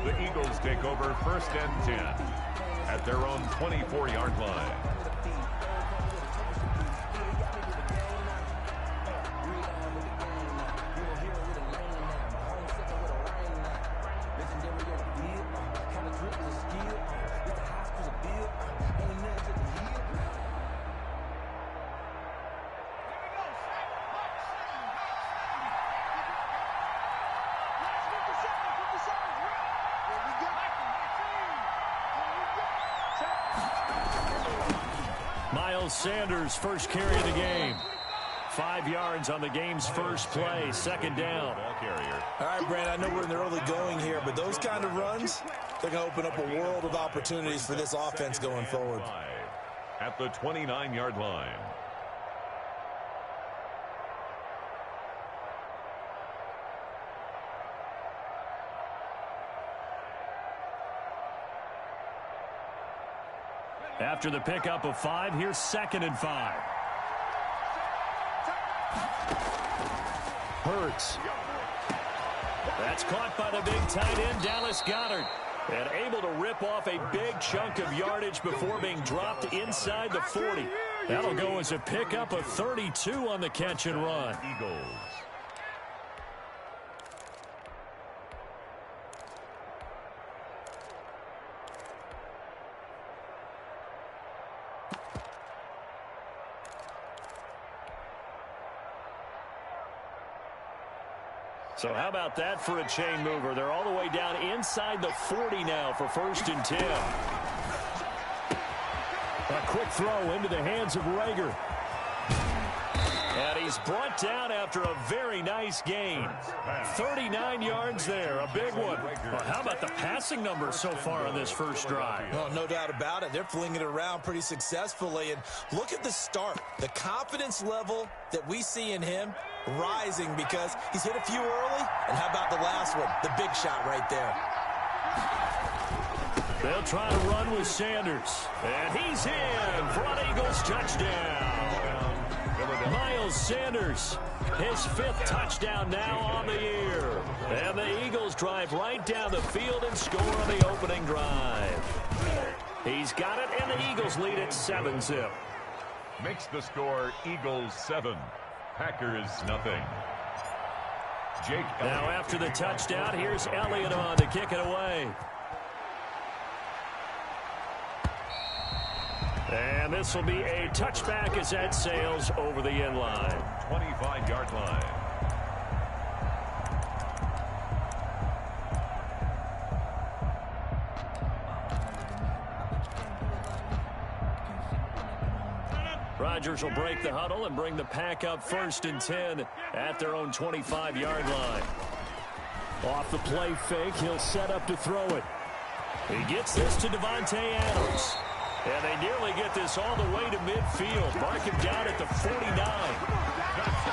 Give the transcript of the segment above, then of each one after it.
The Eagles take over 1st and 10 at their own 24-yard line. Sanders' first carry of the game. 5 yards on the game's first play. 2nd down. All right, Brandon, I know we're in the early going here, but those kind of runs, they're going to open up a world of opportunities for this offense going forward. At the 29-yard line. After the pickup of 5, here's 2nd and 5. Hurts. That's caught by the big tight end, Dallas Goedert. And able to rip off a big chunk of yardage before being dropped inside the 40. That'll go as a pickup of 32 on the catch and run. Eagles. So how about that for a chain mover? They're all the way down inside the 40 now for 1st and 10. A quick throw into the hands of Rager. And he's brought down after a very nice gain. 39 yards there, a big one. Well, how about the passing numbers so far on this first drive? Oh, no doubt about it. They're flinging it around pretty successfully. And look at the start. The confidence level that we see in him rising because he's hit a few early. And how about the last one? The big shot right there. They'll try to run with Sanders. And he's in for an Eagles touchdown. Miles Sanders, his 5th touchdown now on the year. And the Eagles drive right down the field and score on the opening drive. He's got it, and the Eagles lead at 7-zip. Makes the score Eagles 7, Packers nothing. Jake Elliott. Now after the touchdown, here's Elliott on to kick it away. And this will be a touchback as that sails over the end line. 25-yard line. Rodgers will break the huddle and bring the pack up 1st and 10 at their own 25-yard line. Off the play fake, he'll set up to throw it. He gets this to Devontae Adams. And they nearly get this all the way to midfield. Mark him down at the 49.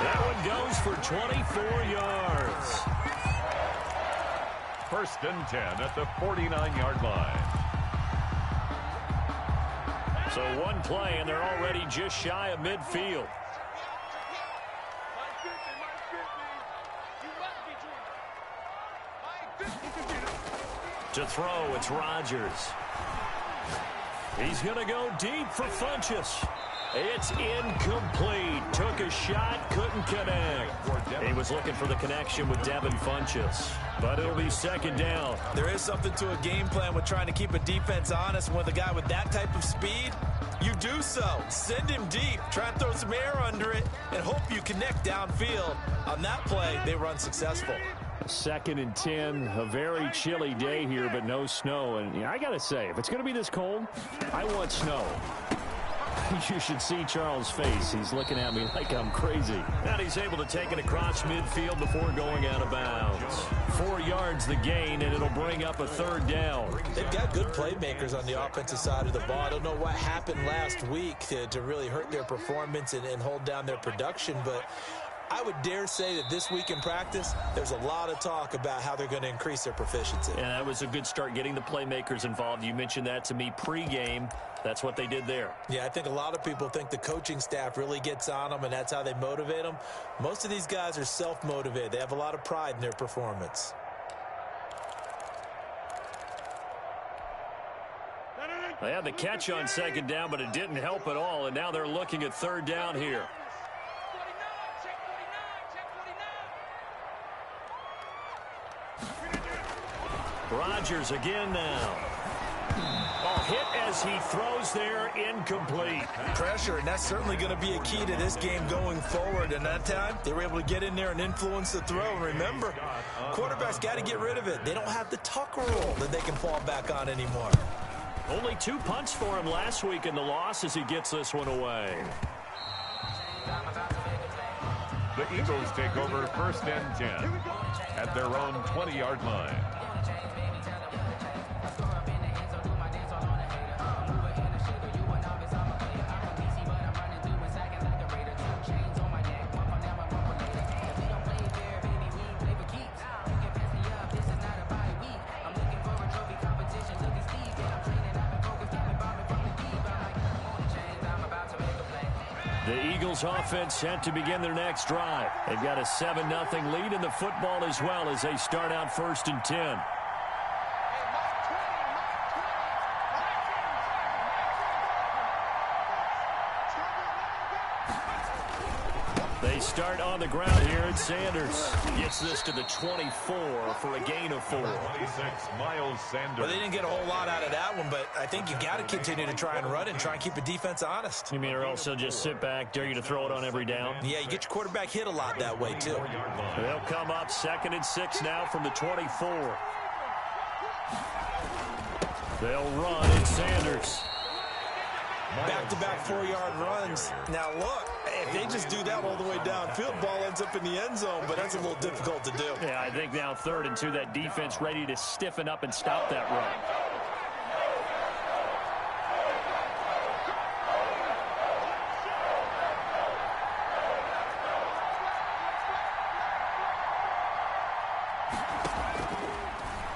That one goes for 24 yards. 1st and 10 at the 49-yard line. So one play, and they're already just shy of midfield. To throw, it's Rodgers. He's going to go deep for Funchess. It's incomplete. Took a shot, couldn't connect. He was looking for the connection with Devin Funchess. But it'll be 2nd down. There is something to a game plan with trying to keep a defense honest. With a guy with that type of speed, you do so. Send him deep. Try and throw some air under it and hope you connect downfield. On that play, they run successful. 2nd and 10, a very chilly day here, but no snow. And I got to say, if it's going to be this cold, I want snow. You should see Charles' face. He's looking at me like I'm crazy. And he's able to take it across midfield before going out of bounds. 4 yards the gain, and it'll bring up a 3rd down. They've got good playmakers on the offensive side of the ball. I don't know what happened last week to really hurt their performance and hold down their production, but I would dare say that this week in practice, there's a lot of talk about how they're going to increase their proficiency. And that was a good start getting the playmakers involved. You mentioned that to me pregame. That's what they did there. Yeah, I think a lot of people think the coaching staff really gets on them, and that's how they motivate them. Most of these guys are self-motivated. They have a lot of pride in their performance. They had the catch on second down, but it didn't help at all, and now they're looking at third down here. Rodgers again now. Oh, hit as he throws there, incomplete. Pressure, and that's certainly going to be a key to this game going forward. And that time, they were able to get in there and influence the throw. And remember, quarterbacks got to get rid of it. They don't have the tuck rule that they can fall back on anymore. Only 2 punts for him last week in the loss as he gets this one away. The Eagles take over 1st and 10 at their own 20-yard line. The Eagles offense set to begin their next drive. They've got a 7-0 lead in the football as well as they start out 1st and 10. They start on the ground here, and Sanders gets this to the 24 for a gain of 4. 26, Miles Sanders. Well, they didn't get a whole lot out of that one, but I think you got to continue to try and run and try and keep the defense honest. You mean or else they'll just sit back, dare you to throw it on every down? Yeah, you get your quarterback hit a lot that way, too. They'll come up 2nd and 6 now from the 24. They'll run, it's Sanders. Back-to-back 4-yard runs. Now, look, if they just do that all the way downfield, ball ends up in the end zone, but that's a little difficult to do. Yeah, I think now 3rd and 2, that defense ready to stiffen up and stop that run.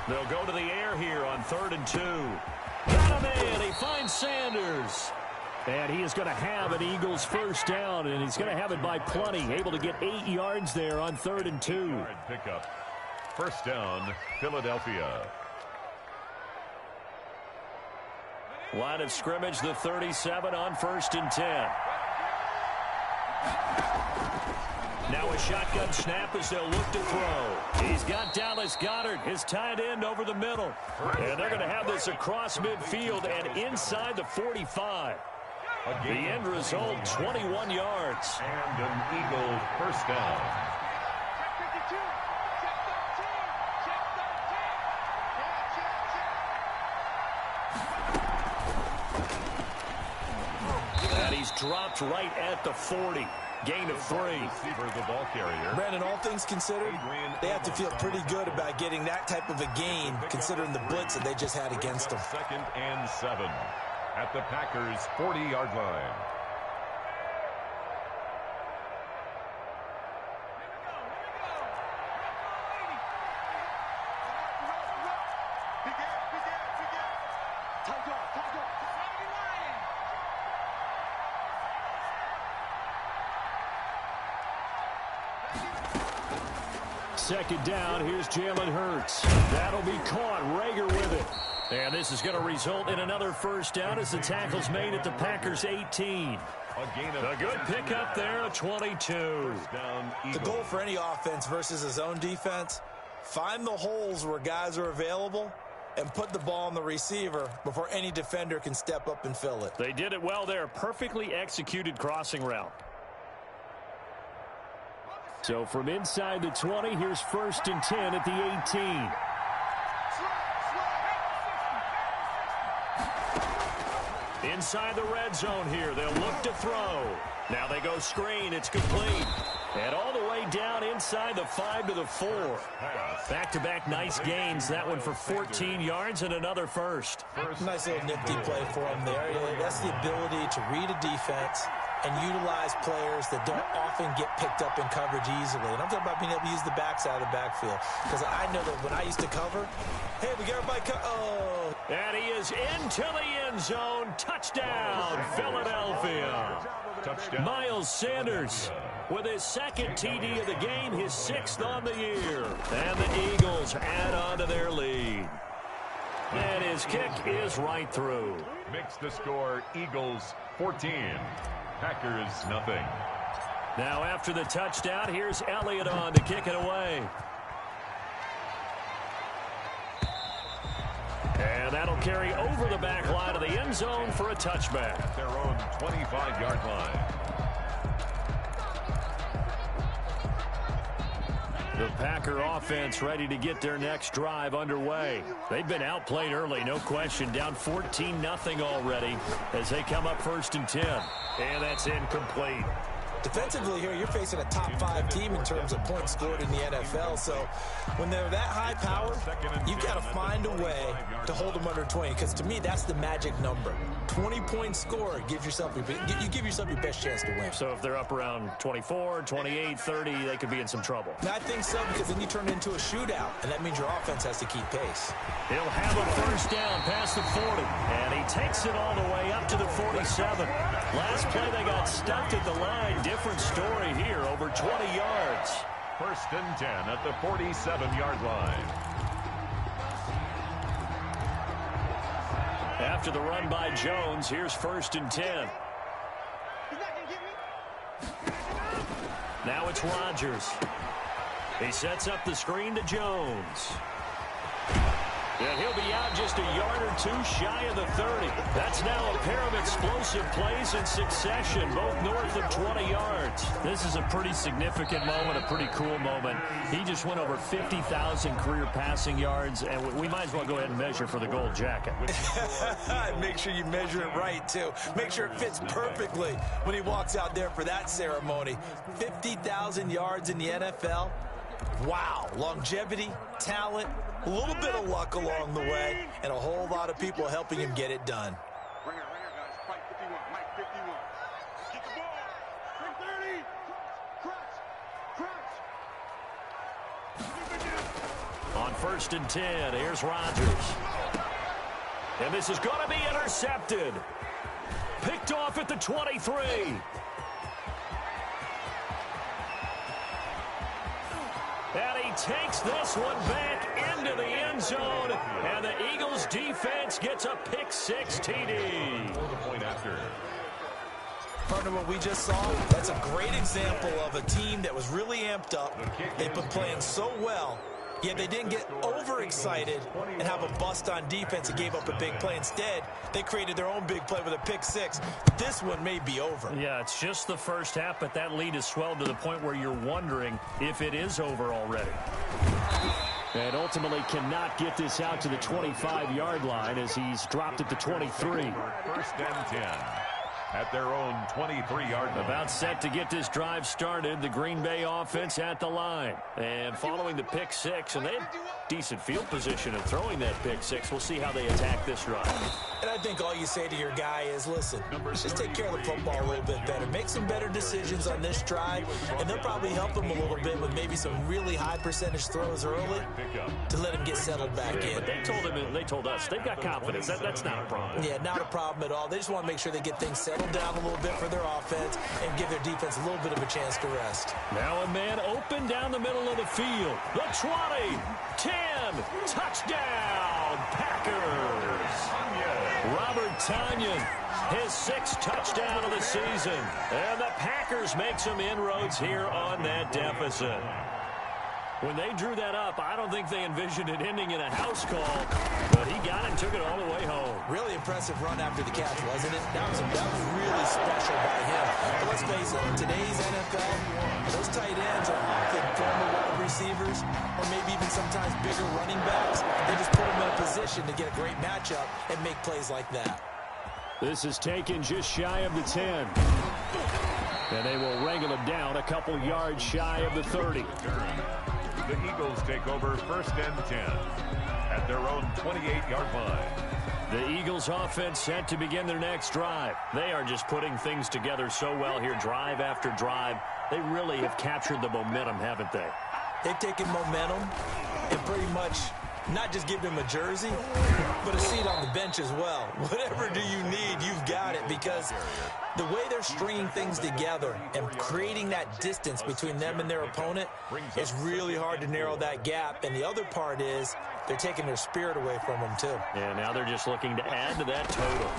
They'll go to the air here on 3rd and 2. Got him in. He finds Sanders. And he is going to have an Eagles first down, and he's going to have it by plenty. Able to get 8 yards there on 3rd and 2. Pickup. 1st down, Philadelphia. Line of scrimmage, the 37 on 1st and 10. Now a shotgun snap as they'll look to throw. He's got Dallas Goedert, his tight end, over the middle. And they're going to have this across midfield and inside the 45. The end result, 21 yards. And an Eagle first down. And he's dropped right at the 40. Gain of 3. Receiver, the ball carrier. Brandon, all things considered, they have to feel pretty good about getting that type of a gain, considering the blitz that they just had against them. 2nd and 7 at the Packers' 40-yard line. Second down, here's Jalen Hurts. That'll be caught. Rager with it. And this is going to result in another first down as the tackle's made at the Packers' 18. A good pickup there, a 22. The goal for any offense versus a zone defense, find the holes where guys are available and put the ball on the receiver before any defender can step up and fill it. They did it well there. Perfectly executed crossing route. So from inside the 20, here's 1st and 10 at the 18. Inside the red zone here, they'll look to throw. Now they go screen, it's complete. And all the way down inside the 5 to the 4. Back-to-back nice gains. That one for 14 yards and another first. Nice little nifty play for him there. That's the ability to read a defense and utilize players that don't often get picked up in coverage easily. And I'm talking about being able to use the backside of the backfield. Because I know that when I used to cover, hey, we got everybody oh. And he is into the end zone. Touchdown, Philadelphia. Touchdown. Miles Sanders with his 2nd TD of the game, his 6th on the year. And the Eagles add on to their lead. And his kick is right through. Makes the score Eagles 14, Packers nothing. Now after the touchdown, here's Elliott on to kick it away. And that'll carry over the back line of the end zone for a touchback. At their own 25-yard line. The Packer offense ready to get their next drive underway. They've been outplayed early, no question. Down 14-0 already as they come up 1st and 10. And that's incomplete. Defensively here, you're facing a top 5 team in terms of points scored in the NFL. So when they're that high power, you've got to find a way to hold them under 20. Because to me, that's the magic number. 20-point score gives yourself you give yourself your best chance to win. So if they're up around 24, 28, 30, they could be in some trouble. I think so, because then you turn it into a shootout, and that means your offense has to keep pace. He'll have a 1st down past the 40, and he takes it all the way up to the 47. Last play, they got stuck at the line. Different story here, over 20 yards. 1st and 10 at the 47-yard line. After the run by Jones, here's 1st and 10. Now it's Rodgers. He sets up the screen to Jones. And he'll be out just a yard or 2 shy of the 30. That's now a pair of explosive plays in succession, both north of 20 yards. This is a pretty significant moment, a pretty cool moment. He just went over 50,000 career passing yards, and we might as well go ahead and measure for the gold jacket. Make sure you measure it right, too. Make sure it fits perfectly when he walks out there for that ceremony. 50,000 yards in the NFL. Wow. Longevity, talent, a little bit of luck along the way, and a whole lot of people helping him get it done. Right here, guys. Mike 51. Mike 51. Get the ball. 30. Crutch. On 1st and 10, here's Rodgers. And this is going to be intercepted. Picked off at the 23. And he takes this one back into the end zone. And the Eagles defense gets a pick-6 TD. Point after. Partner, what we just saw, that's a great example of a team that was really amped up. They've been playing so well, yet they didn't get overexcited and have a bust on defense and gave up a big play. Instead, they created their own big play with a pick-6. This one may be over. Yeah, it's just the first half, but that lead has swelled to the point where you're wondering if it is over already. And ultimately cannot get this out to the 25-yard line as he's dropped at the 23. 1st and 10 at their own 23-yard line. About set to get this drive started, the Green Bay offense at the line. And following the pick-6, and they had decent field position of throwing that pick-6. We'll see how they attack this drive. And I think all you say to your guy is, listen, just take care of the football a little bit better. Make some better decisions on this drive, and they'll probably help him a little bit with maybe some really high percentage throws early to let him get settled back in. But they told us they've got confidence. That's not a problem. Yeah, not a problem at all. They just want to make sure they get things settled down a little bit for their offense and give their defense a little bit of a chance to rest. Now a man open down the middle of the field. The 20, 10, touchdown, Packers. Robert Tonyan, his 6th touchdown of the season. And the Packers make some inroads here on that deficit. When they drew that up, I don't think they envisioned it ending in a house call, but he got it and took it all the way home. Really impressive run after the catch, wasn't it? That was really special by him. But let's face it, in today's NFL, those tight ends are often former wide receivers or maybe even sometimes bigger running backs. They just put them in a position to get a great matchup and make plays like that. This is taken just shy of the 10. And they will wrangle him down a couple yards shy of the 30. The Eagles take over 1st and 10 at their own 28-yard line. The Eagles offense set to begin their next drive. They are just putting things together so well here, drive after drive. They really have captured the momentum, haven't they? They've taken momentum and pretty much not just give him a jersey, but a seat on the bench as well. Whatever do you need, you've got it, because the way they're stringing things together and creating that distance between them and their opponent, it's really hard to narrow that gap. And the other part is they're taking their spirit away from them, too. Yeah, now they're just looking to add to that total.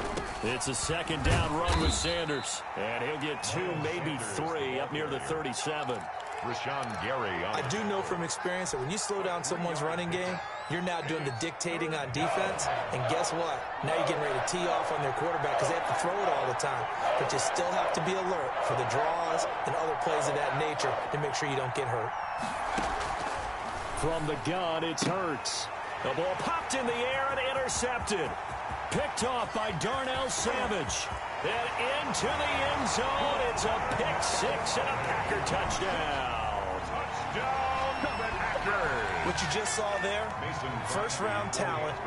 It's a second down run with Sanders, and he'll get 2, maybe 3, up near the 37. Rashawn Gary. I do know from experience that when you slow down someone's running game, you're now doing the dictating on defense, and guess what? Now you're getting ready to tee off on their quarterback because they have to throw it all the time. But you still have to be alert for the draws and other plays of that nature to make sure you don't get hurt. From the gun, it's Hurts. The ball popped in the air and intercepted. Picked off by Darnell Savage. And into the end zone. It's a pick 6 and a Packer touchdown. Touchdown, the Packers. What you just saw there, first-round talent,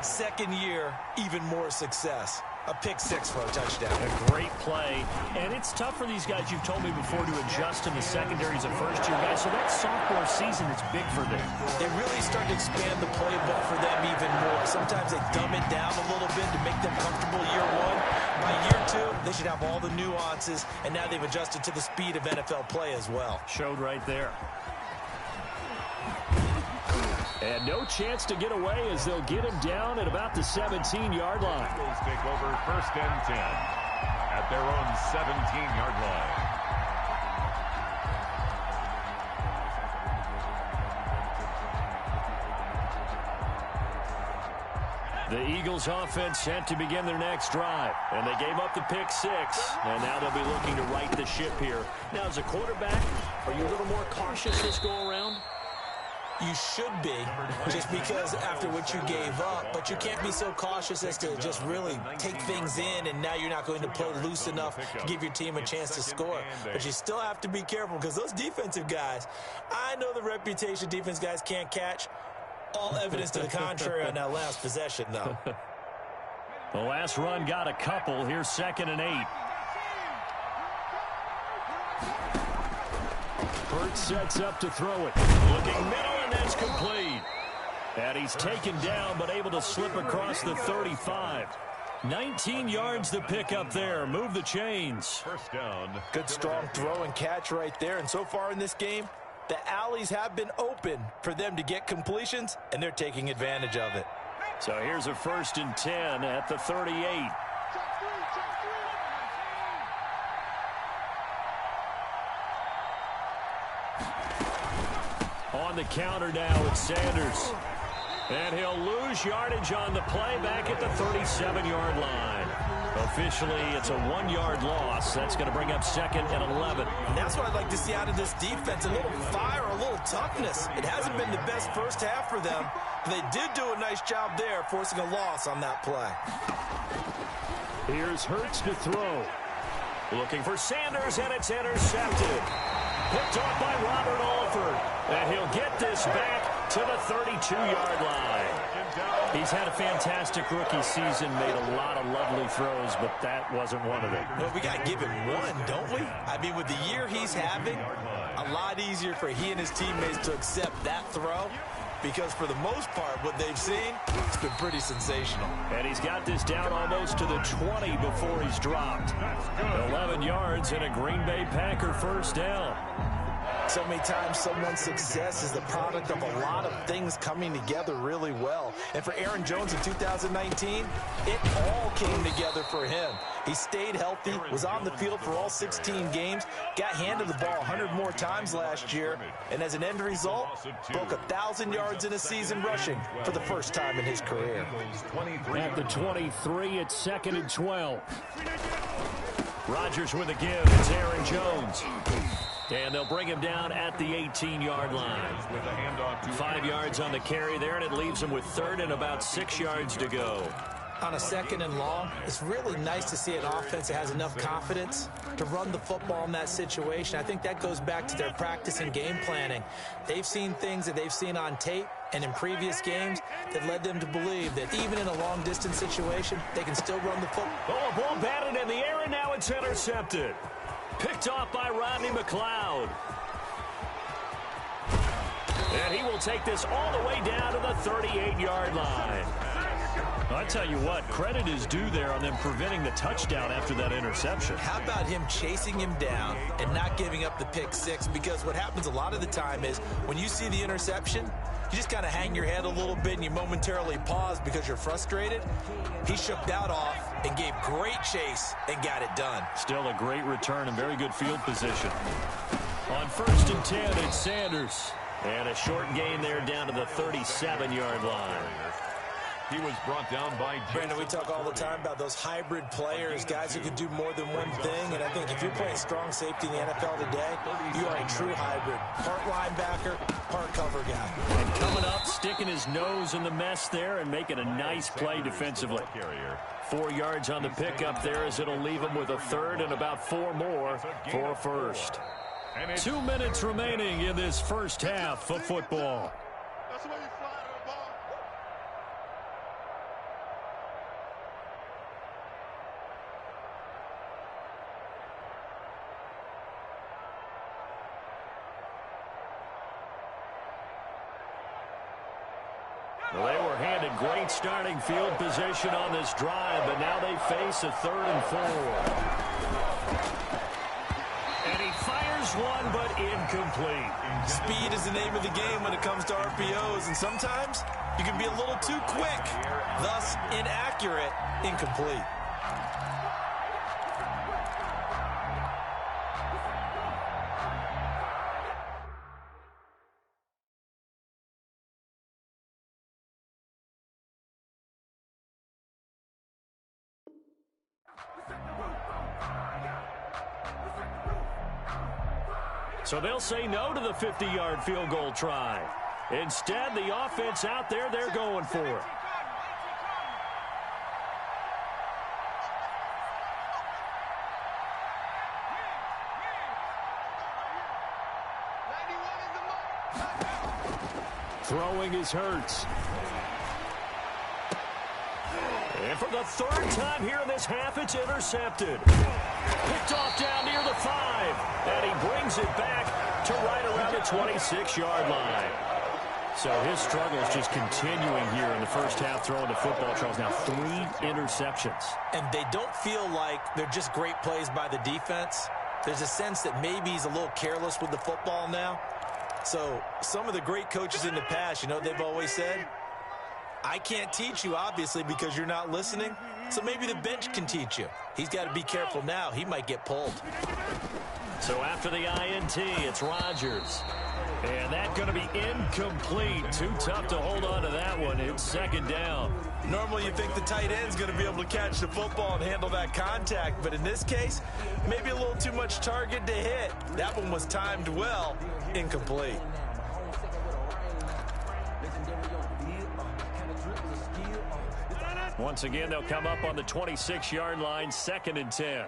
second year, even more success. A pick 6 for a touchdown. A great play. And it's tough for these guys, you've told me before, to adjust in the secondary as a first-year guy. So that sophomore season is big for them. They really start to expand the playbook for them even more. Sometimes they dumb it down a little bit to make them comfortable year 1. By year 2, they should have all the nuances, and now they've adjusted to the speed of NFL play as well. Showed right there. And no chance to get away as they'll get him down at about the 17-yard line. Eagles take over first and 10 at their own 17-yard line. The Eagles offense set to begin their next drive. And they gave up the pick 6. And now they'll be looking to right the ship here. Now, as a quarterback, are you a little more cautious this go-around? You should be, just because after what you gave up, but you can't be so cautious as to just really take things in, and now you're not going to play loose enough to give your team a chance to score. But you still have to be careful, because those defensive guys, I know the reputation defense guys can't catch. All evidence to the contrary on that last possession, though. The last run got a couple. Here's 2nd and 8. Hurts sets up to throw it. Looking middle, and that's complete. And he's taken down, but able to slip across the 35. 19 yards to pick up there. Move the chains. First down. Good strong throw and catch right there. And so far in this game, the alleys have been open for them to get completions, and they're taking advantage of it. So here's a 1st and 10 at the 38. On the counter now, it's Sanders. And he'll lose yardage on the play back at the 37-yard line. Officially, it's a 1-yard loss. That's going to bring up 2nd and 11. And that's what I'd like to see out of this defense, a little fire, a little toughness. It hasn't been the best first half for them, but they did do a nice job there, forcing a loss on that play. Here's Hurts to throw. Looking for Sanders, and it's intercepted. Picked off by Robert Alford. And he'll get this back to the 32-yard line. He's had a fantastic rookie season, made a lot of lovely throws, but that wasn't one of them. Well, we got to give him one, don't we? I mean, with the year he's having, a lot easier for he and his teammates to accept that throw, because for the most part, what they've seen, it's been pretty sensational. And he's got this down almost to the 20 before he's dropped. 11 yards and a Green Bay Packer first down. So many times someone's success is the product of a lot of things coming together really well. And for Aaron Jones in 2019, it all came together for him. He stayed healthy, was on the field for all 16 games, got handed the ball 100 more times last year, and as an end result, broke 1,000 yards in a season rushing for the first time in his career. At the 23, it's 2nd and 12. Rodgers with a give. It's Aaron Jones. And they'll bring him down at the 18-yard line. 5 yards on the carry there, and it leaves him with 3rd and about 6 yards to go. On a 2nd and long, it's really nice to see an offense that has enough confidence to run the football in that situation. I think that goes back to their practice and game planning. They've seen things that they've seen on tape and in previous games that led them to believe that even in a long-distance situation, they can still run the football. Oh, a ball batted in the air, and now it's intercepted. Picked off by Rodney McLeod. And he will take this all the way down to the 38-yard line. I tell you what, credit is due there on them preventing the touchdown after that interception. How about him chasing him down and not giving up the pick six? Because what happens a lot of the time is when you see the interception, you just kind of hang your head a little bit and you momentarily pause because you're frustrated. He shook that off and gave great chase and got it done. Still a great return and very good field position. On 1st and 10, it's Sanders. And a short gain there down to the 37-yard line. He was brought down by Brandon, we talk all the time about those hybrid players, guys who can do more than one thing. And I think if you're playing strong safety in the NFL today, you are a true hybrid. Part linebacker, part cover guy. And coming up, sticking his nose in the mess there and making a nice play defensively. 4 yards on the pickup there as it'll leave him with a third and about 4 more for a first. 2 minutes remaining in this first half of football. That's the way you fly the ball. Well, they were handed great starting field position on this drive, but now they face a 3rd and 4. And he fires one, but incomplete. Speed is the name of the game when it comes to RPOs, and sometimes you can be a little too quick, thus inaccurate, incomplete. So they'll say no to the 50-yard field goal try. Instead, the offense out there, they're going for it. Throwing is Hurts. And for the 3rd time here in this half, it's intercepted. Picked off down near the 5. And he brings it back to right around the 26-yard line. So his struggle is just continuing here in the first half throwing the football. Charles, now 3 interceptions. And they don't feel like they're just great plays by the defense. There's a sense that maybe he's a little careless with the football now. So some of the great coaches in the past, you know, they've always said, I can't teach you, obviously, because you're not listening. So maybe the bench can teach you. He's got to be careful now. He might get pulled. So after the INT, it's Rodgers. And that's going to be incomplete. Too tough to hold on to that one. It's 2nd down. Normally you think the tight end's going to be able to catch the football and handle that contact. But in this case, maybe a little too much target to hit. That one was timed well. Incomplete. Once again, they'll come up on the 26-yard line, 2nd and 10.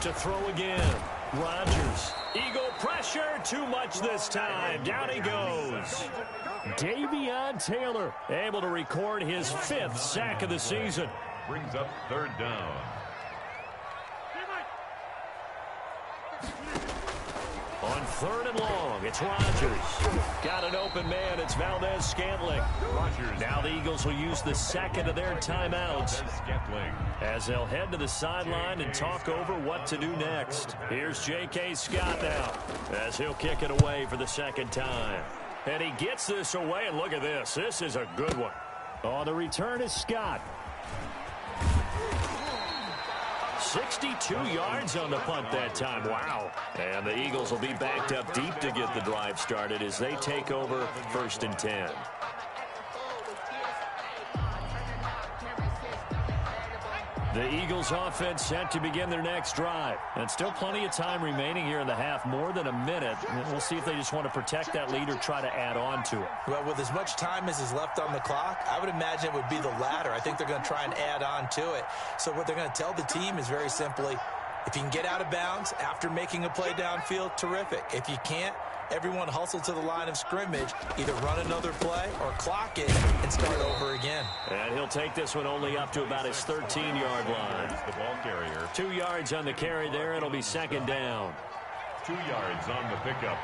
To throw again, Rodgers. Eagle pressure, too much this time. Down he goes. Davion Taylor able to record his 5th sack of the season. Brings up 3rd down. On 3rd and long, it's Rodgers. Got an open man, it's Valdez-Scantling. Rodgers. Now the Eagles will use the 2nd of their timeouts Scantling. as they'll head to the sideline and talk over what to do next. Here's J.K. Scott now as he'll kick it away for the 2nd time. And he gets this away, and look at this. This is a good one. On the return is Scott. 62 yards on the punt that time. Wow. And the Eagles will be backed up deep to get the drive started as they take over 1st and 10. The Eagles offense set to begin their next drive. And still plenty of time remaining here in the half, more than a minute. We'll see if they just want to protect that lead or try to add on to it. Well, with as much time as is left on the clock, I would imagine it would be the latter. I think they're going to try and add on to it. So what they're going to tell the team is very simply, If you can get out of bounds after making a play downfield, terrific. If you can't, everyone hustle to the line of scrimmage, either run another play or clock it and start over again. And he'll take this one only up to about his 13-yard line. The ball carrier. 2 yards on the carry there. It'll be second down. 2 yards on the pickup.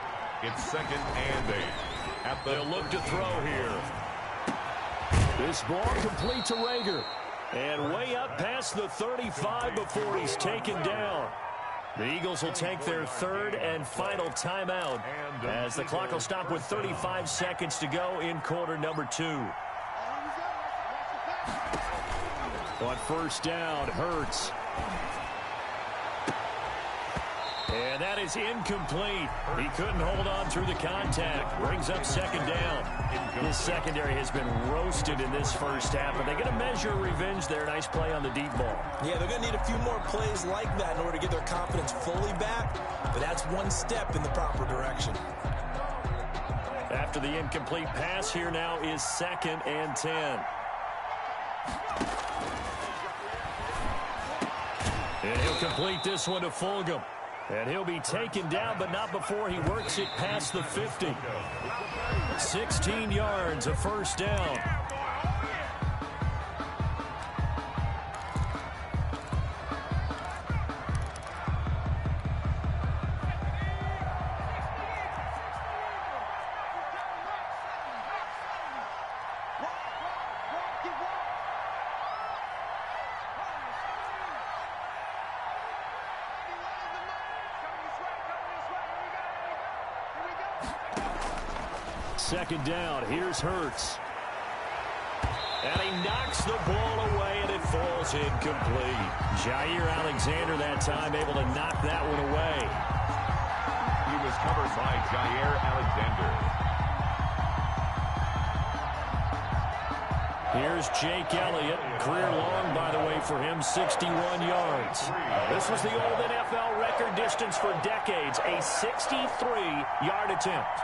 It's 2nd and 8. They'll look to throw here. This ball complete to Rager. And way up past the 35 before he's taken down. The Eagles will take their 3rd and final timeout as the clock will stop with 35 seconds to go in quarter number 2. On first down, Hurts. And that is incomplete. He couldn't hold on through the contact. Brings up second down. This secondary has been roasted in this first half, but they're going to measure revenge there. Nice play on the deep ball. Yeah, they're going to need a few more plays like that in order to get their confidence fully back, but that's one step in the proper direction. After the incomplete pass, here now is 2nd and 10. And he'll complete this one to Fulgham. And he'll be taken down, but not before he works it past the 50. 16 yards, a first down. Second down, here's Hurts. And he knocks the ball away, and it falls incomplete. Jair Alexander that time able to knock that one away. He was covered by Jair Alexander. Here's Jake Elliott. Career long, by the way, for him, 61 yards. This was the old NFL record distance for decades, a 63-yard attempt.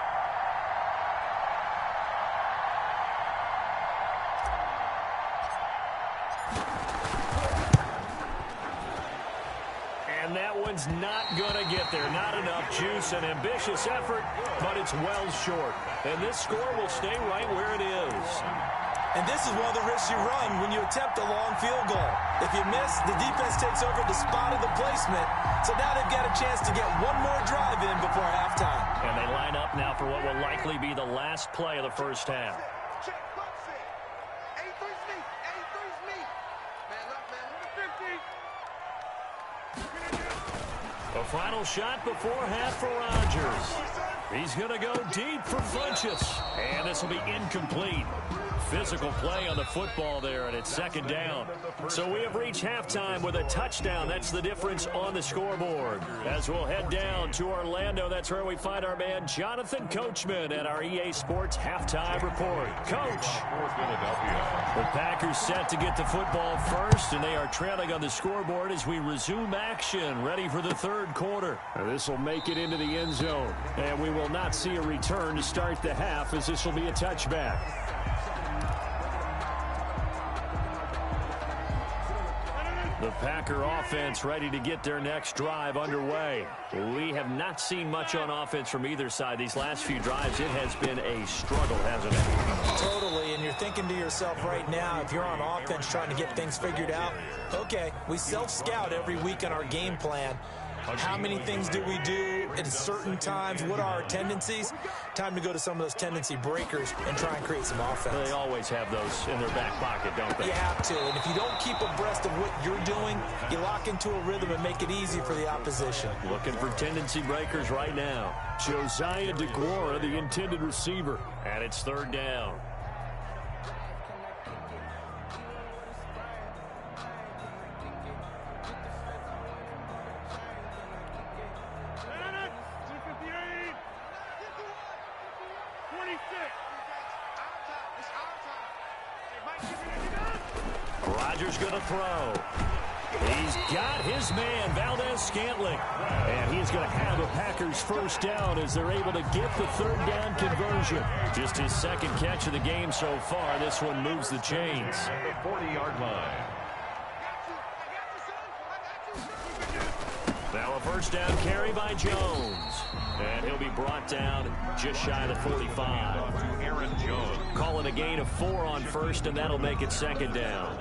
And that one's not going to get there. Not enough juice. An ambitious effort, but it's well short. And this score will stay right where it is. And this is one of the risks you run when you attempt a long field goal. If you miss, the defense takes over the spot of the placement. So now they've got a chance to get one more drive in before halftime. And they line up now for what will likely be the last play of the first half. A final shot before half for Rodgers. He's going to go deep for Funchess. And this will be incomplete. Physical play on the football there, and it's second down. So we have reached halftime with a touchdown. That's the difference on the scoreboard. As we'll head down to Orlando, that's where we find our man Jonathan Coachman at our EA Sports Halftime Report. Coach. The Packers set to get the football first, and they are trailing on the scoreboard as we resume action, ready for the third quarter. This will make it into the end zone, and we will not see a return to start the half, as this will be a touchback. The Packer offense ready to get their next drive underway. We have not seen much on offense from either side. These last few drives, it has been a struggle, hasn't it? Totally, and you're thinking to yourself right now, if you're on offense trying to get things figured out, okay, we self-scout every week on our game plan. How many things do we do at certain times? What are our tendencies? Time to go to some of those tendency breakers and try and create some offense. They always have those in their back pocket, don't they? You have to, and if you don't keep abreast of what you're doing, you lock into a rhythm and make it easy for the opposition. Looking for tendency breakers right now. Josiah DeGuara, the intended receiver, and it's third down. Rodgers going to throw. He's got his man, Valdez-Scantling. And he's going to have a Packers first down as they're able to get the third down conversion. Just his second catch of the game so far. This one moves the chains. At the 40-yard line. first down carry by Jones. And he'll be brought down just shy of the 45. Aaron Jones. Calling a gain of 4 on first, and that'll make it second down.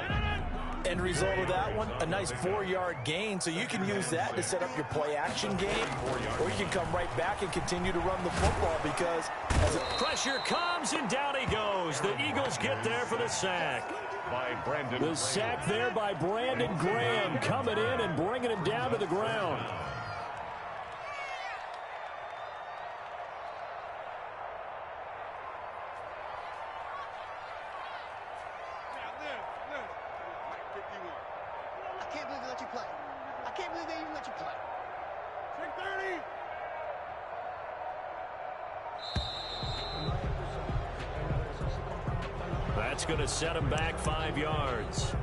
End result of that one, a nice 4-yard gain, so you can use that to set up your play-action game, or you can come right back and continue to run the football because as pressure comes, and down he goes. The Eagles get there for the sack. By Brandon. The sack there by Brandon Graham, coming in and bringing him down to the ground. That's going to set him back 5 yards.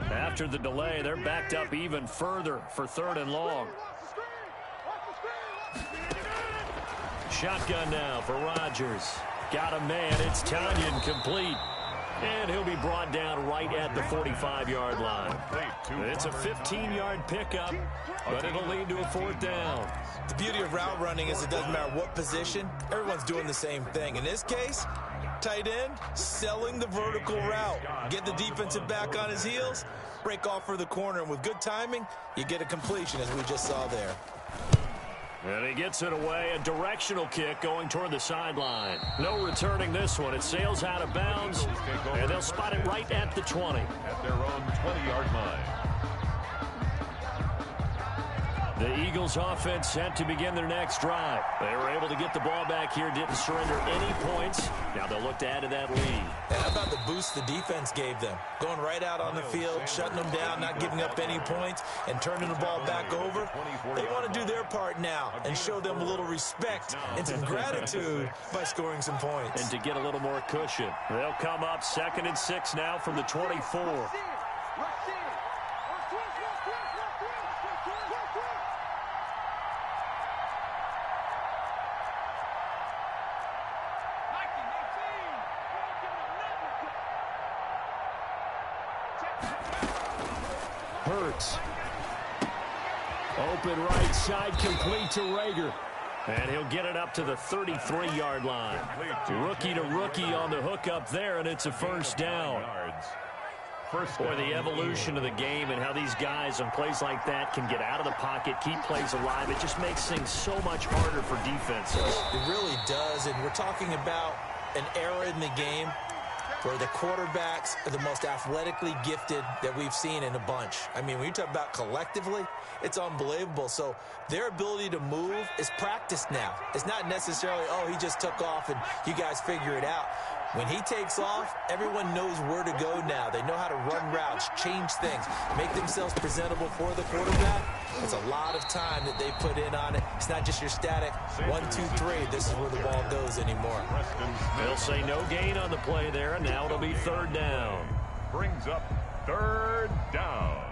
After the delay, they're backed up even further for 3rd and long. Shotgun now for Rodgers. Got a man. It's Tanyan complete. And he'll be brought down right at the 45-yard line. It's a 15-yard pickup, but it'll lead to a 4th down. The beauty of route running is it doesn't matter what position, everyone's doing the same thing. In this case, tight end, selling the vertical route. Get the defensive back on his heels, break off for the corner, and with good timing, you get a completion as we just saw there. And he gets it away, a directional kick going toward the sideline. No returning this one. It sails out of bounds, and they'll spot it right at the 20. At their own 20-yard line. The Eagles offense set to begin their next drive. They were able to get the ball back here, didn't surrender any points. Now they'll look to add to that lead. And how about the boost the defense gave them? Going right out on the field, shutting them down, not giving up any points, and turning the ball back over. They want to do their part now and show them a little respect and some gratitude by scoring some points. And to get a little more cushion. They'll come up 2nd and 6 now from the 24. Hurts. Open right side, complete to Rager. And he'll get it up to the 33-yard line. Rookie to rookie on the hook up there, and it's a 1st down. Boy, the evolution of the game and how these guys on plays like that can get out of the pocket, keep plays alive, it just makes things so much harder for defenses. It really does, and we're talking about an era in the game where the quarterbacks are the most athletically gifted that we've seen in a bunch. I mean, when you talk about collectively, it's unbelievable. So their ability to move is practiced now. It's not necessarily, oh, he just took off and you guys figure it out. When he takes off, everyone knows where to go now. They know how to run routes, change things, make themselves presentable for the quarterback. It's a lot of time that they put in on it. It's not just your static 1, 2, 3. This is where the ball goes anymore. They'll say no gain on the play there, and now it'll be 3rd down. Brings up 3rd down.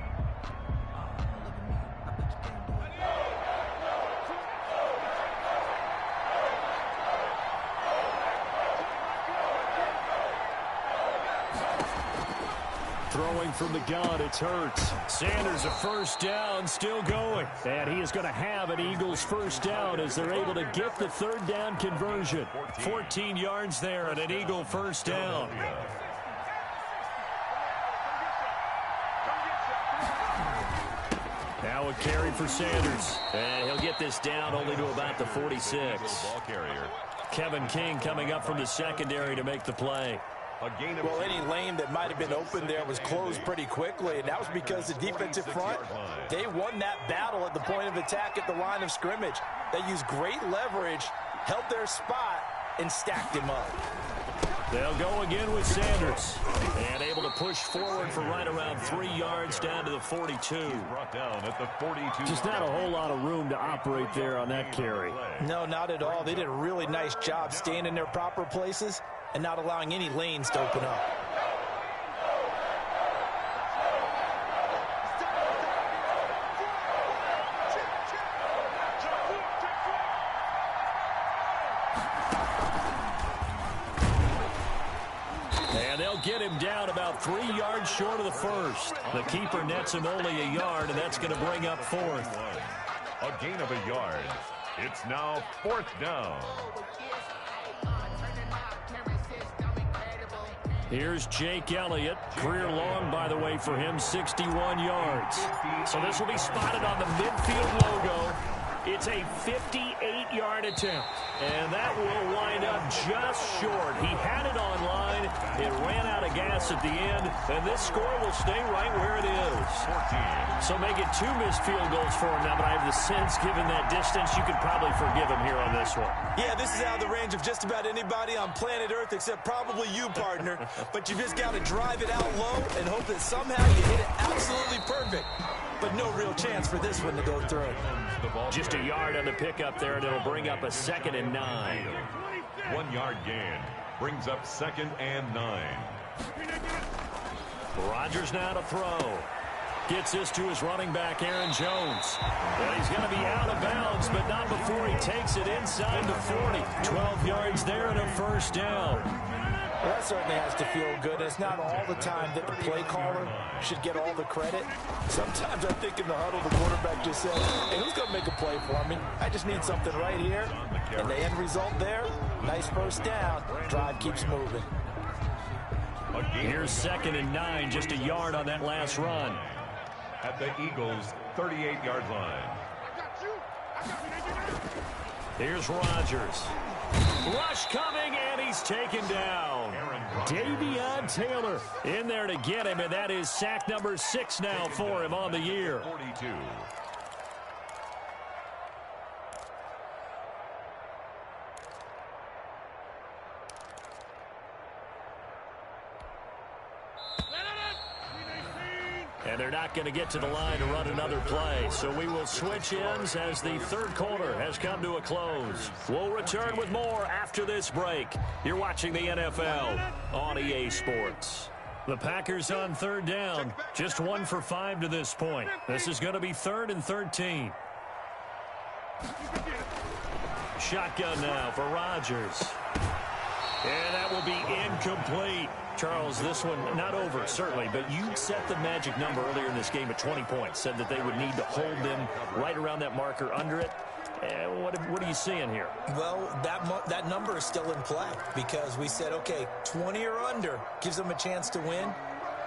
Throwing from the gun, it's Hurts. Sanders a 1st down, still going. And he is going to have an Eagles 1st down as they're able to get the 3rd down conversion. 14 yards there and an Eagle 1st down. Now a carry for Sanders. And he'll get this down only to about the 46. Kevin King coming up from the secondary to make the play. Well, any lane that might have been open there was closed pretty quickly, and that was because the defensive front, they won that battle at the point of attack at the line of scrimmage. They used great leverage, held their spot, and stacked him up. They'll go again with Sanders. And able to push forward for right around 3 yards down to the 42. Brought down at the 42. Just not a whole lot of room to operate there on that carry. No, not at all. They did a really nice job staying in their proper places and not allowing any lanes to open up. they'll get him down about 3 yards short of the first. The keeper nets him only a yard, and that's going to bring up fourth. A gain of a yard. It's now 4th down. Here's Jake Elliott. Career long, by the way, for him, 61 yards. So this will be spotted on the midfield logo. It's a 58-yard attempt, and that will wind up just short. He had it on line. It ran out of gas at the end, and this score will stay right where it is. 14. So make it 2 missed field goals for him now, but I have the sense, given that distance, you could probably forgive him here on this one. Yeah, this is out of the range of just about anybody on planet Earth except probably you, partner. But you just got to drive it out low and hope that somehow you hit it absolutely perfect. But no real chance for this one to go through. Just a yard on the pickup there, and it'll bring up a 2nd and 9. 1 yard gain brings up 2nd and 9. Rodgers now to throw. Gets this to his running back, Aaron Jones. And he's going to be out of bounds, but not before he takes it inside the 40. 12 yards there and a 1st down. Well, that certainly has to feel good. It's not all the time that the play caller should get all the credit. Sometimes I think in the huddle, the quarterback just says, hey, who's going to make a play for me? I just need something right here. And the end result there, nice 1st down. Drive keeps moving. Here's 2nd and 9, just a yard on that last run. At the Eagles' 38-yard line. Here's Rodgers. Rush coming, and he's taken down. Davion Taylor in there to get him, and that is sack number 6 now for him on the year. 42. And they're not going to get to the line to run another play. So we will switch ends as the 3rd quarter has come to a close. We'll return with more after this break. You're watching the NFL on EA Sports. The Packers on 3rd down. Just 1 for 5 to this point. This is going to be 3rd and 13. Shotgun now for Rodgers. And that will be incomplete. Charles, this one not over, certainly, but you set the magic number earlier in this game at 20 points. Said that they would need to hold them right around that marker under it. What are you seeing here? Well, that number is still in play because we said, okay, 20 or under gives them a chance to win.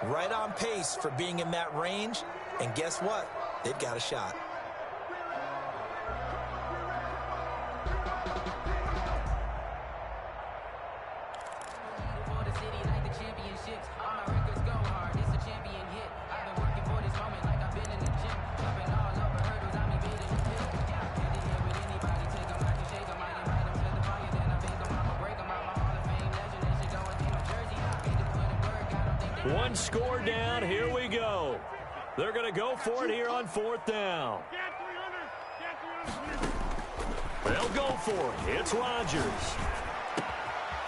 Right on pace for being in that range. And guess what? They've got a shot. One score down. Here we go. They're going to go for it here on 4th down. They'll go for it. It's Rodgers.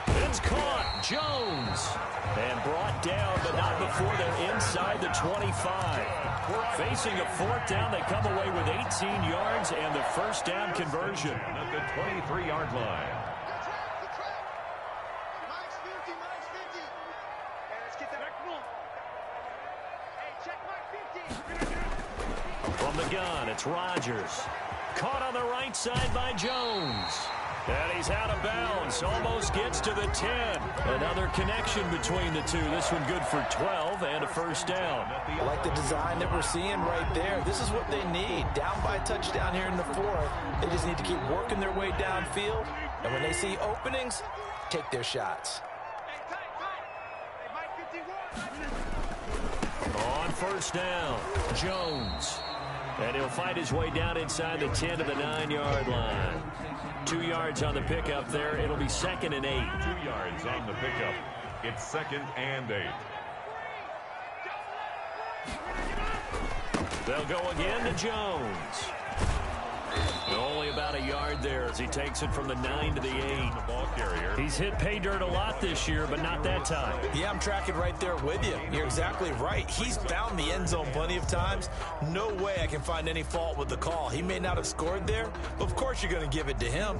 It's caught. Jones. And brought down, but not before they're inside the 25. Facing a 4th down, they come away with 18 yards and the 1st down conversion. At the 23-yard line. From the gun, it's Rodgers. Caught on the right side by Jones. And he's out of bounds. Almost gets to the 10. Another connection between the two. This one good for 12 and a 1st down. I like the design that we're seeing right there. This is what they need. Down by a touchdown here in the 4th. They just need to keep working their way downfield. And when they see openings, take their shots. On 1st down, Jones. And he'll fight his way down inside the 10 to the 9-yard line. 2 yards on the pickup there. It'll be 2nd and 8. 2 yards on the pickup. It's 2nd and 8. They'll go again to Jones. Only about a yard there as he takes it from the 9 to the 8. The ball carrier. He's hit pay dirt a lot this year, but not that time. Yeah, I'm tracking right there with you. You're exactly right. He's found the end zone plenty of times. No way I can find any fault with the call. He may not have scored there, but of course you're going to give it to him.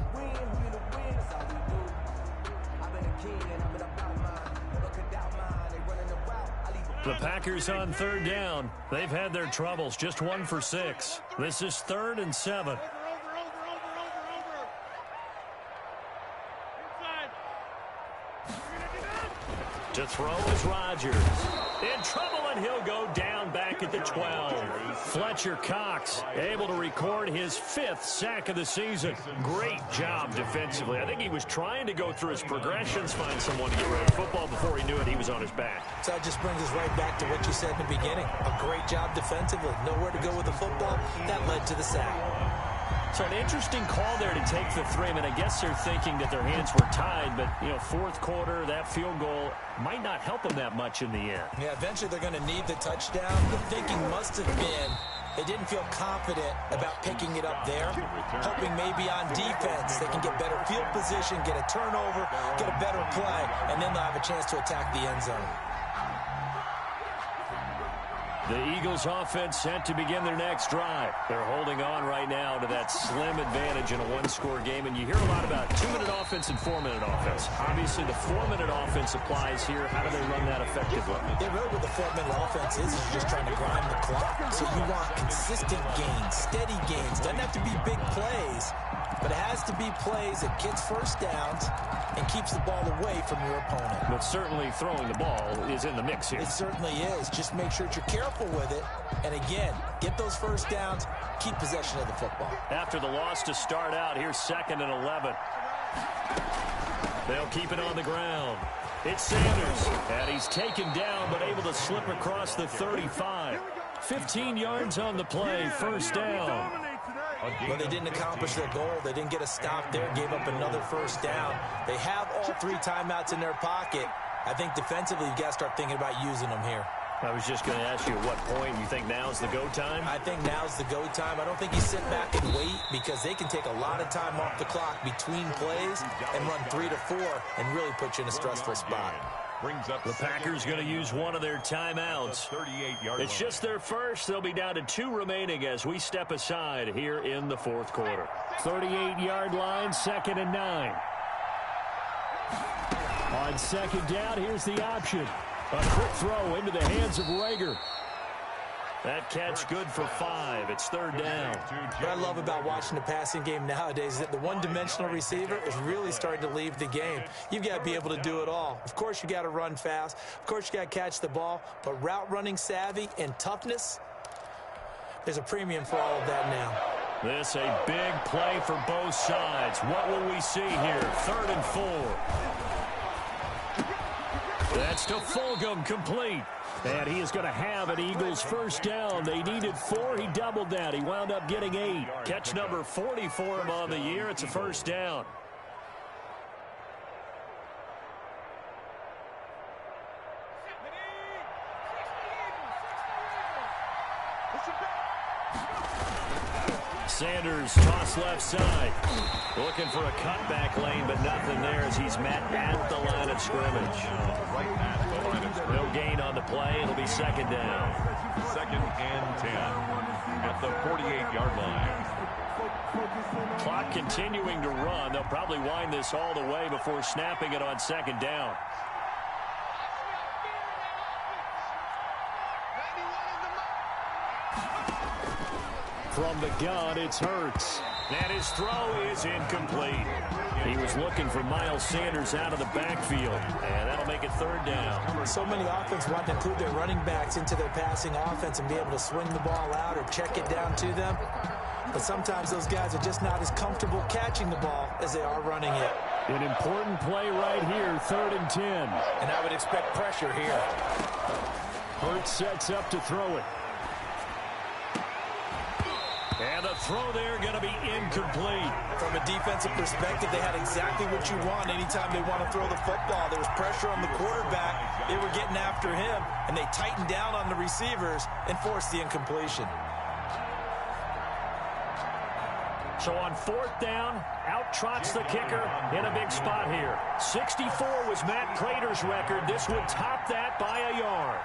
The Packers on third down. They've had their troubles. Just 1 for 6. This is 3rd and 7. To throw is Rodgers. In trouble, and he'll go down back at the 12. Fletcher Cox able to record his 5th sack of the season. Great job defensively. I think he was trying to go through his progressions, find someone to get rid of football. Before he knew it, he was on his back. So that just brings us right back to what you said in the beginning. A great job defensively. Nowhere to go with the football. That led to the sack. So an interesting call there to take the 3. I mean, I guess they're thinking that their hands were tied, but, you know, 4th quarter, that field goal might not help them that much in the end. Yeah, eventually they're going to need the touchdown. The thinking must have been they didn't feel confident about picking it up there, hoping maybe on defense they can get better field position, get a turnover, get a better play, and then they'll have a chance to attack the end zone. The Eagles offense set to begin their next drive. They're holding on right now to that slim advantage in a 1-score game. And you hear a lot about 2-minute offense and 4-minute offense. Obviously, the 4-minute offense applies here. How do they run that effectively? Yeah, really what the 4-minute offense is just trying to grind the clock. So you want consistent gains, steady gains. Doesn't have to be big plays, but it has to be plays that gets first downs and keeps the ball away from your opponent. But certainly throwing the ball is in the mix here. It certainly is. Just make sure that you're careful with it. And again, get those first downs, keep possession of the football. After the loss to start out, here's 2nd and 11. They'll keep it on the ground. It's Sanders, and he's taken down but able to slip across the 35. 15 yards on the play, first down. Well, they didn't accomplish their goal. They didn't get a stop there, gave up another first down. They have all 3 timeouts in their pocket. I think defensively you've got to start thinking about using them here. I was just going to ask you at what point you think now's the go time? I think now's the go time. I don't think you sit back and wait because they can take a lot of time off the clock between plays and run 3 to 4 and really put you in a stressful spot. The Packers going to use one of their timeouts. It's just their first. They'll be down to 2 remaining as we step aside here in the 4th quarter. 38-yard line, 2nd and 9. On 2nd down, here's the option. A quick throw into the hands of Rager. That catch good for 5. It's 3rd down. What I love about watching the passing game nowadays is that the one-dimensional receiver is really starting to leave the game. You've got to be able to do it all. Of course, you got to run fast. Of course, you got to catch the ball. But route running savvy and toughness, there's a premium for all of that now. This a big play for both sides. What will we see here? 3rd and 4. That's to Fulgham, complete. And he is going to have an Eagles first down. They needed 4. He doubled that. He wound up getting 8. Catch number 40 for him on the year. It's a first down. Sanders toss left side. Looking for a cutback lane, but nothing there as he's met at the line of scrimmage. No gain on the play. It'll be 2nd down. 2nd and 10 at the 48-yard line. Clock continuing to run. They'll probably wind this all the way before snapping it on 2nd down. From the gun, it's Hurts. And his throw is incomplete. He was looking for Miles Sanders out of the backfield. And that'll make it 3rd down. So many offenses want to include their running backs into their passing offense and be able to swing the ball out or check it down to them. But sometimes those guys are just not as comfortable catching the ball as they are running it. An important play right here, 3rd and 10. And I would expect pressure here. Hurts sets up to throw it. And the throw there going to be incomplete. From a defensive perspective, they had exactly what you want anytime they want to throw the football. There was pressure on the quarterback. They were getting after him, and they tightened down on the receivers and forced the incompletion. So on 4th down, out trots the kicker in a big spot here. 64 was Matt Prater's record. This would top that by a yard.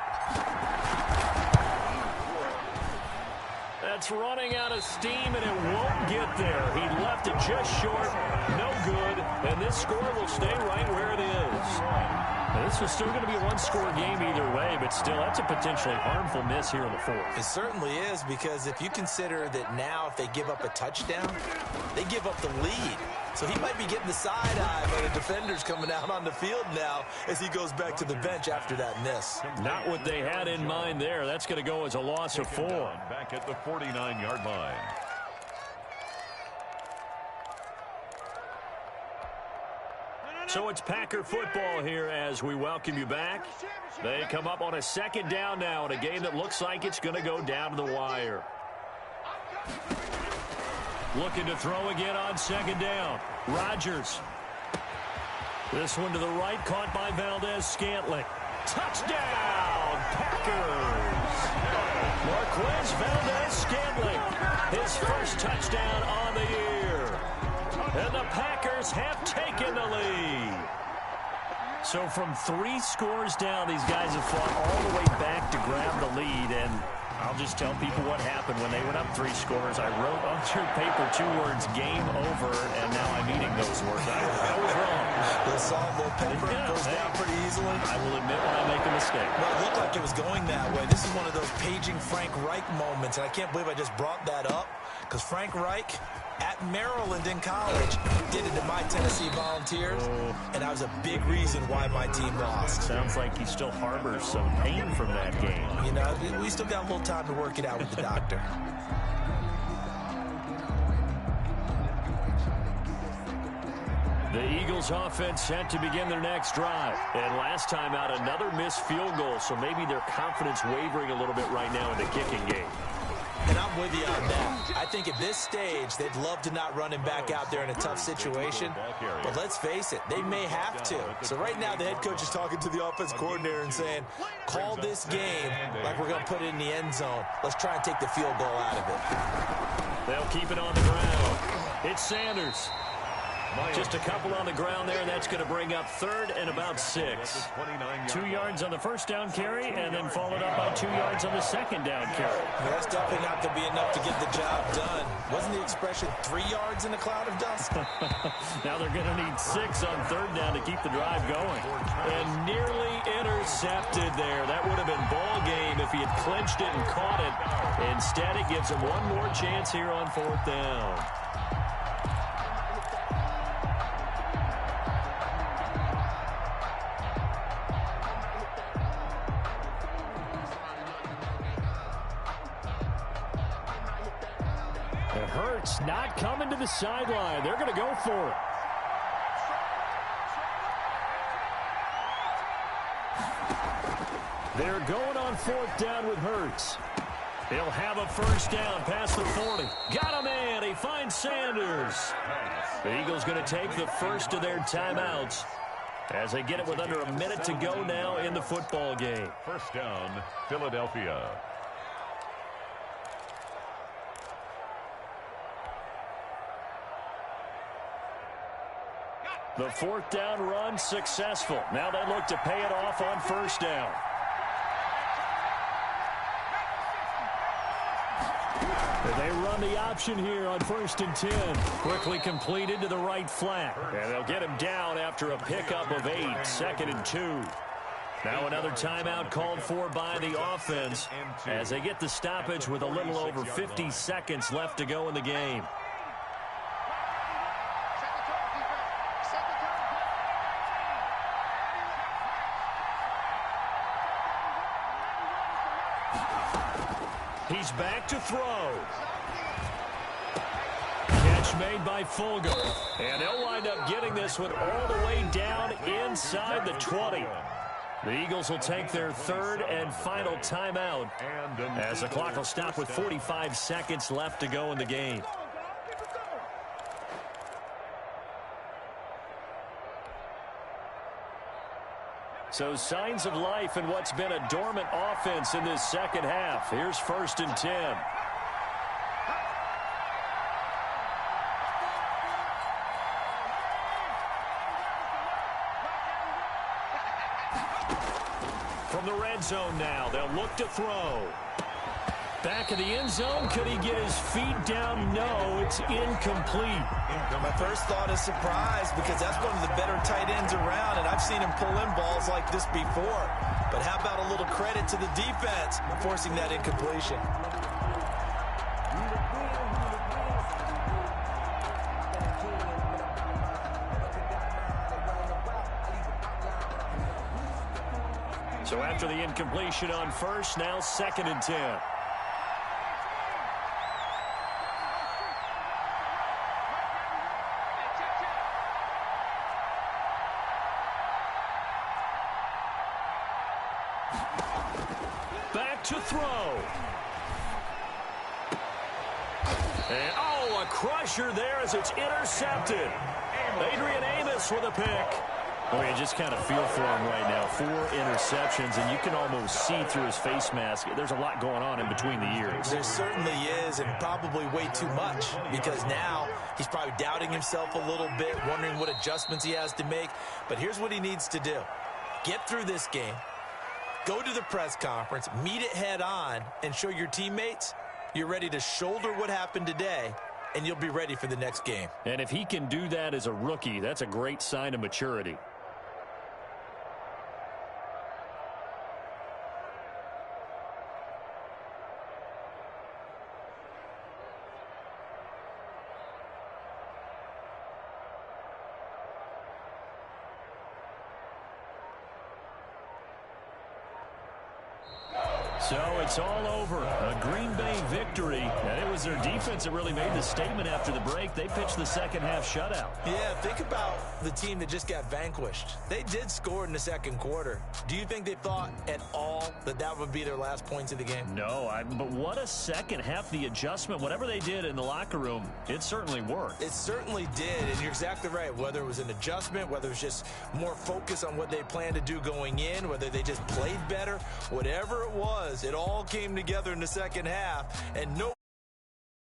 That's running out of steam, and it won't get there. He left it just short. No good. And this score will stay right where it is. Now, this this was still going to be a one-score game either way, but still, that's a potentially harmful miss here in the fourth. It certainly is, because if you consider that now if they give up a touchdown, they give up the lead. So he might be getting the side eye by the defenders coming out on the field now as he goes back to the bench after that miss. Not what they had in mind there. That's going to go as a loss of 4. Back at the 49-yard line. So it's Packer football here as we welcome you back. They come up on a second down now in a game that looks like it's going to go down to the wire. Looking to throw again on second down. Rodgers. This one to the right, caught by Valdez-Scantling. Touchdown, Packers! Marquez Valdez-Scantling, his first touchdown on the year. And the Packers have taken the lead. So from 3 scores down, these guys have fought all the way back to grab the lead. And I'll just tell people what happened when they went up 3 scores. I wrote on your paper 2 words, game over, and now I'm eating those words. I was wrong. The salt, little pepper goes down pretty easily. I will admit when I make a mistake. Well, it looked like it was going that way. This is one of those paging Frank Reich moments, and I can't believe I just brought that up, because Frank Reich at Maryland in college did it to my Tennessee Volunteers, and that was a big reason why my team lost. Sounds like he still harbors some pain from that game. You know, we still got a little time to work it out with the doctor. The Eagles offense set to begin their next drive. And last time out, another missed field goal, so maybe their confidence wavering a little bit right now in the kicking game. And I'm with you on that. I think at this stage, they'd love to not run him back out there in a tough situation. But let's face it, they may have to. So right now, the head coach is talking to the offense coordinator and saying, call this game like we're going to put it in the end zone. Let's try and take the field goal out of it. They'll keep it on the ground. It's Sanders. Just a couple on the ground there. That's going to bring up 3rd and about 6. 2 yards on the first down carry, and then followed up by 2 yards on the second down carry. That's definitely not going to be enough to get the job done. Wasn't the expression 3 yards in a cloud of dust? Now they're going to need 6 on 3rd down to keep the drive going. And nearly intercepted there. That would have been ball game if he had clinched it and caught it. Instead, it gives him one more chance here on 4th down. Hurts not coming to the sideline. They're going to go for it. They're going on 4th down with Hurts. He'll have a first down past the 40. Got a man. He finds Sanders. The Eagles going to take the first of their timeouts as they get it with under a minute to go now in the football game. First down, Philadelphia. The 4th down run successful. Now they look to pay it off on first down. They run the option here on 1st and 10. Quickly completed to the right flat. And they'll get him down after a pickup of 8. 2nd and 2. Now another timeout called for by the offense as they get the stoppage with a little over 50 seconds left to go in the game. He's back to throw. Catch made by Fulgham. And they'll wind up getting this one all the way down inside the 20. The Eagles will take their 3rd and final timeout as the clock will stop with 45 seconds left to go in the game. So signs of life in what's been a dormant offense in this second half. Here's 1st and 10. From the red zone now, they'll look to throw. Back of the end zone, could he get his feet down? No, it's incomplete. My first thought is surprise, because that's one of the better tight ends around, and I've seen him pull in balls like this before. But how about a little credit to the defense forcing that incompletion? So after the incompletion on first, now 2nd and 10. Back to throw. And, oh, a crusher there as it's intercepted. Adrian Amos with a pick. Oh, you just kind of feel for him right now. 4 interceptions, and you can almost see through his face mask. There's a lot going on in between the ears. There certainly is, and probably way too much, because now he's probably doubting himself a little bit, wondering what adjustments he has to make. But here's what he needs to do. Get through this game, go to the press conference, meet it head on, and show your teammates you're ready to shoulder what happened today, and you'll be ready for the next game. And if he can do that as a rookie, that's a great sign of maturity. So it's all over. A Green Bay victory. And it was their defense that really made the statement after the break. They pitched the second half shutout. Yeah, think about the team that just got vanquished. They did score in the second quarter. Do you think they thought at all that that would be their last points of the game? No, but what a second half. The adjustment, whatever they did in the locker room, it certainly worked. It certainly did, and you're exactly right. Whether it was an adjustment, whether it was just more focus on what they planned to do going in, whether they just played better, whatever it was, it all came together in the second half, and no